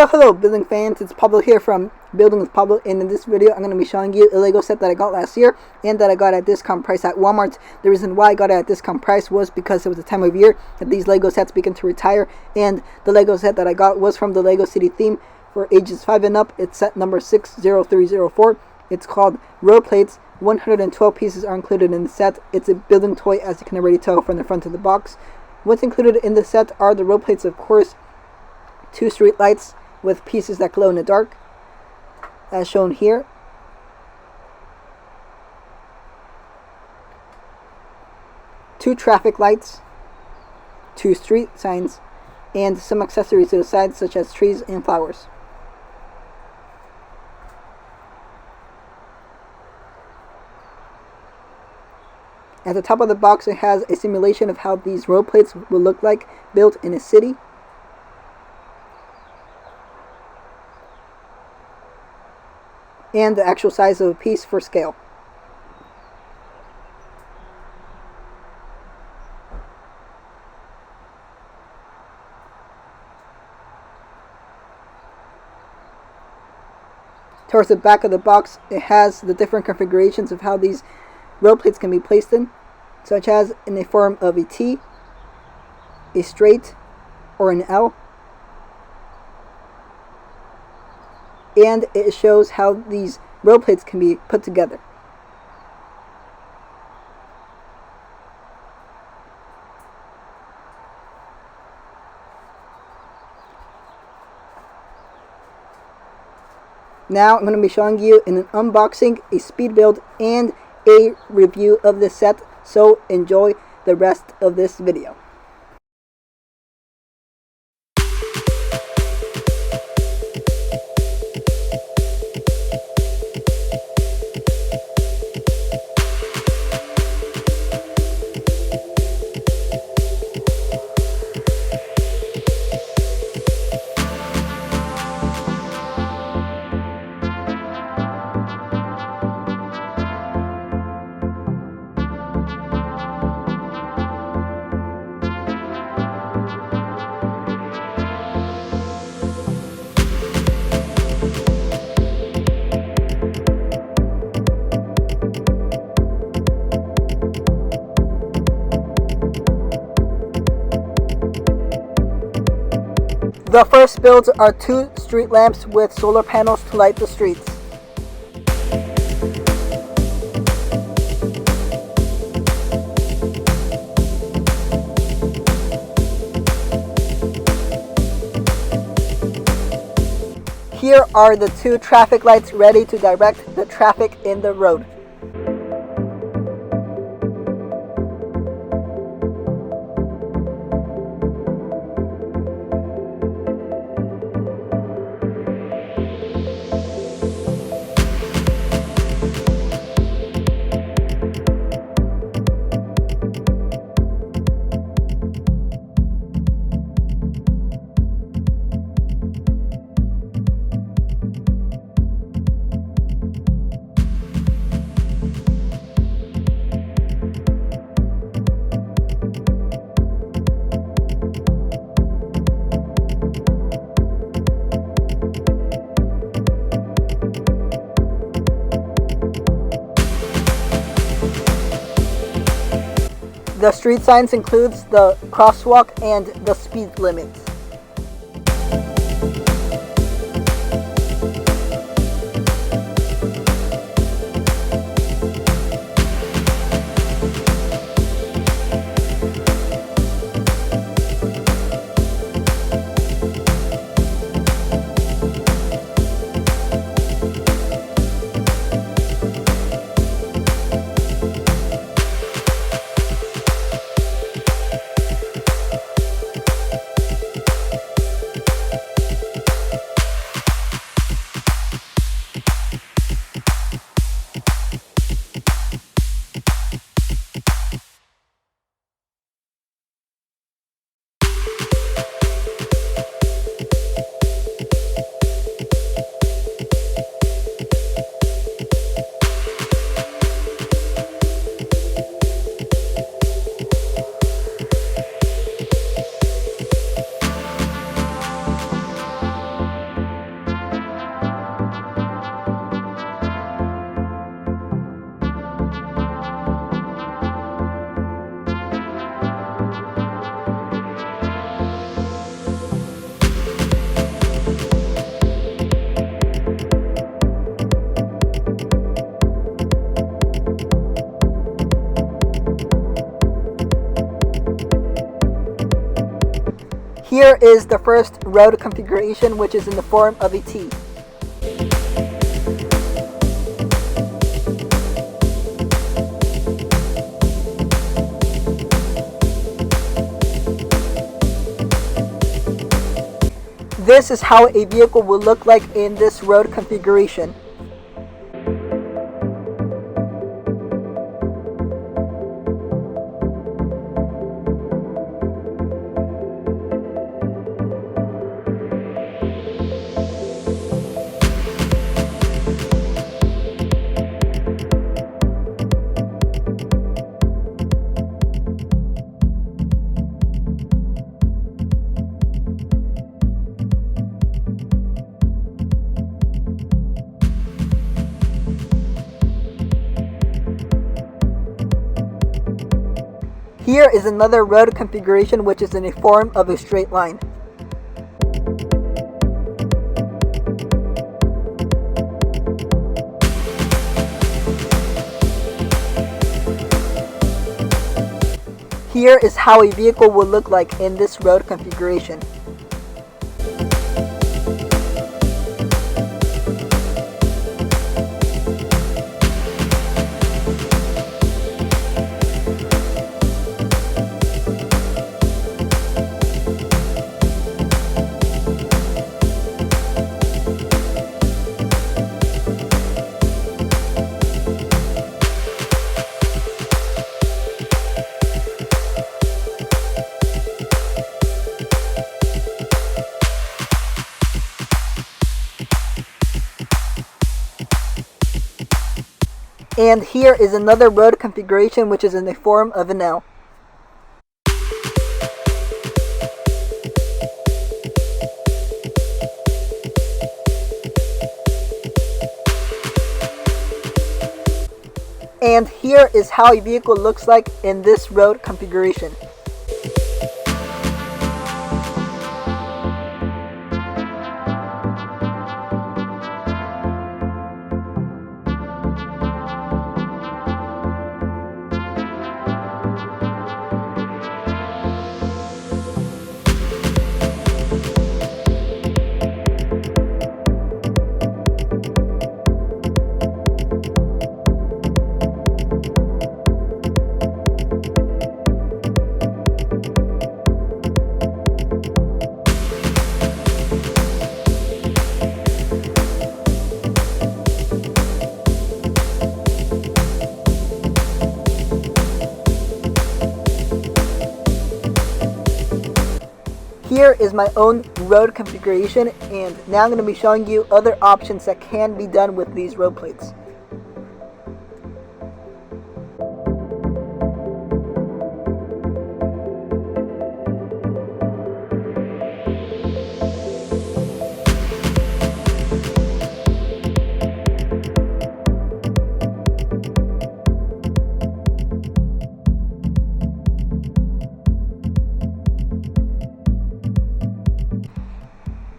Hello building fans, it's Pablo here from Building with Pablo, and in this video I'm going to be showing you a Lego set that I got last year and that I got at discount price at Walmart. The reason why I got it at discount price was because it was the time of year that these Lego sets begin to retire, and the Lego set that I got was from the Lego City theme for ages 5 and up. It's set number 60304. It's called Road Plates. 112 pieces are included in the set. It's a building toy, as you can already tell from the front of the box. What's included in the set are the road plates, of course, 2 street lights with pieces that glow in the dark, as shown here. Two traffic lights, 2 street signs, and some accessories to the side such as trees and flowers. At the top of the box, it has a simulation of how these road plates will look like built in a city. And the actual size of a piece for scale. Towards the back of the box, it has the different configurations of how these road plates can be placed in, such as in the form of a T, a straight, or an L. And it shows how these road plates can be put together. Now I'm going to be showing you in an unboxing, a speed build, and a review of this set, so enjoy the rest of this video. The first builds are 2 street lamps with solar panels to light the streets. Here are the 2 traffic lights ready to direct the traffic in the road. The street signs includes the crosswalk and the speed limit. Here is the first road configuration, which is in the form of a T. This is how a vehicle will look like in this road configuration. Here is another road configuration, which is in a form of a straight line. Here is how a vehicle will look like in this road configuration. And here is another road configuration, which is in the form of an L. And here is how a vehicle looks like in this road configuration. Here is my own road configuration, and now I'm going to be showing you other options that can be done with these road plates.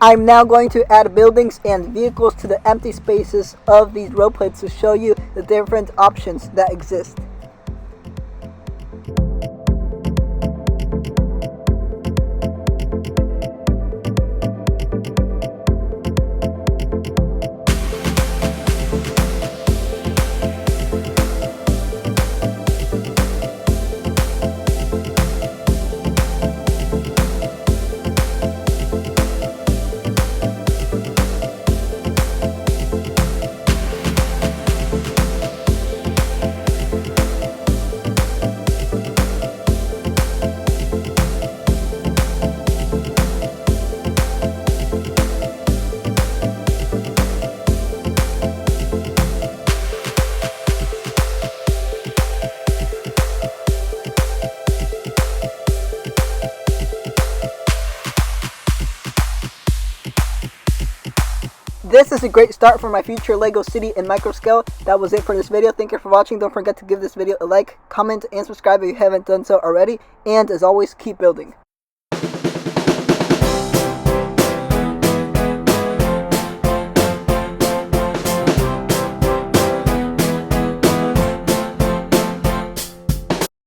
I'm now going to add buildings and vehicles to the empty spaces of these road plates to show you the different options that exist. This is a great start for my future Lego city in micro scale. That was it for this video. Thank you for watching. Don't forget to give this video a like, comment, and subscribe if you haven't done so already. And as always, keep building.